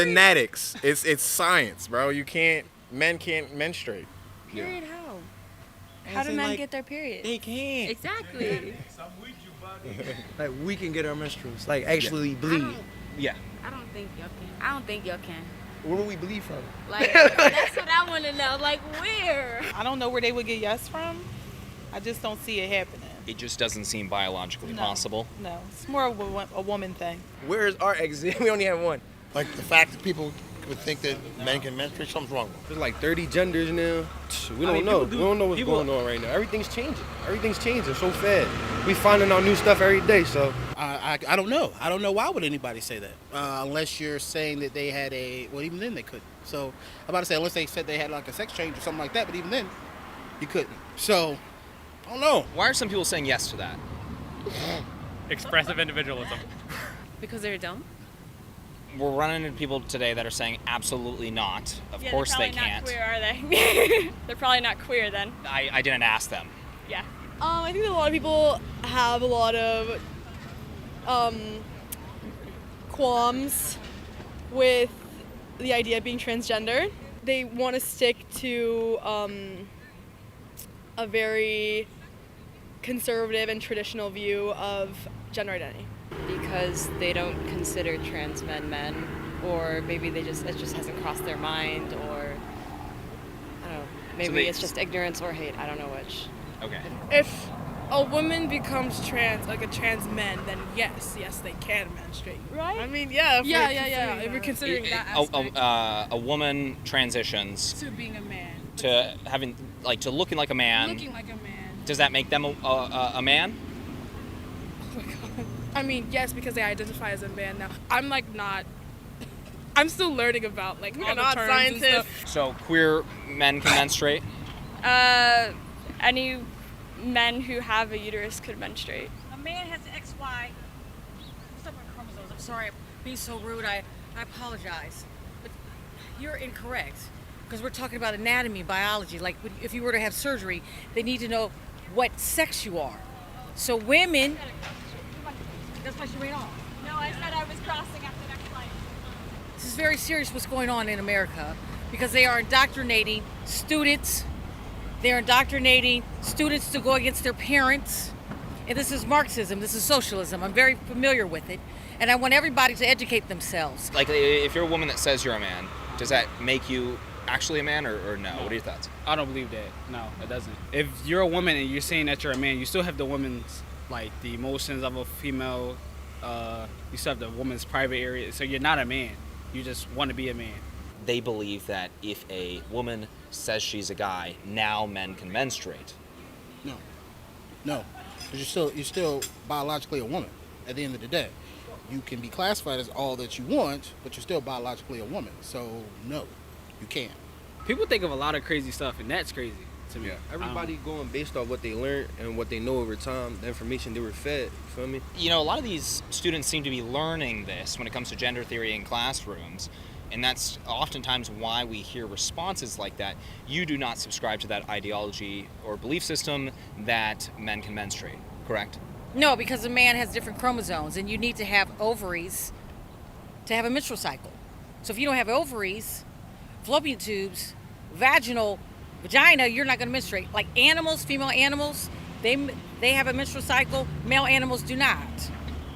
genetics. It's science, bro. Men can't menstruate. Period. How do saying, men like, get their period? They can't. Exactly. Like, we can get our menstruals. Like, actually bleed. Yeah. I don't think y'all can. Where would we bleed from? Like, that's what I want to know. Like, where? I don't know where they would get yes from. I just don't see it happening. It just doesn't seem biologically possible. No, it's more of a woman thing. Where is our exit? We only have one. Like the fact that people would think that men can menstruate, something's wrong with it. There's like 30 genders now. We don't know. We don't know what's going on right now. Everything's changing so fast. We finding out new stuff every day. So I don't know. I don't know why would anybody say that unless you're saying that they had even then they couldn't. So I'm about to say unless they said they had like a sex change or something like that, but even then you couldn't. So I don't know. Why are some people saying yes to that? Expressive individualism. Because they're dumb? We're running into people today that are saying absolutely not. Of course they can't. They're probably not queer, are they? They're probably not queer then. I didn't ask them. Yeah. I think that a lot of people have a lot of qualms with the idea of being transgender. They want to stick to a very conservative and traditional view of gender identity. Because they don't consider trans men, or maybe it just hasn't crossed their mind, or I don't know, maybe it's just ignorance or hate. I don't know which. Okay. If a woman becomes trans, like a trans man, then yes, they can menstruate. Right? I mean, yeah. If we're considering that aspect. A woman transitions To being a man. to having to looking like a man. Looking like a man. Does that make them a man? Oh my God. I mean, yes, because they identify as a man now. I'm I'm still learning about all the terms and stuff. So queer men can menstruate? Any men who have a uterus could menstruate. A man has XY separate chromosomes. I'm sorry, I'm being so rude. I apologize. But you're incorrect. Because we're talking about anatomy, biology. Like, if you were to have surgery, they need to know what sex you are. So women... That's why she ran off. No, I said I was crossing after the next flight. This is very serious what's going on in America because they are indoctrinating students. They're indoctrinating students to go against their parents. And this is Marxism. This is socialism. I'm very familiar with it. And I want everybody to educate themselves. Like, if you're a woman that says you're a man, does that make you actually a man or no? What are your thoughts? I don't believe that. No, it doesn't. If you're a woman and you're saying that you're a man, you still have the woman's, the emotions of a female. You still have the woman's private area. So you're not a man. You just want to be a man. They believe that if a woman says she's a guy, now men can menstruate. No. Because you're still biologically a woman at the end of the day. You can be classified as all that you want, but you're still biologically a woman. So no, you can't. People think of a lot of crazy stuff, and that's crazy to me. yeah, everybody going based off what they learned and what they know over time, the information they were fed. You feel me? You know, a lot of these students seem to be learning this when it comes to gender theory in classrooms. And that's oftentimes why we hear responses like that. You do not subscribe to that ideology or belief system that men can menstruate, correct? No, because a man has different chromosomes, and you need to have ovaries to have a menstrual cycle. So if you don't have ovaries, fallopian tubes, vagina, you're not going to menstruate. Like animals, female animals, they have a menstrual cycle. Male animals do not.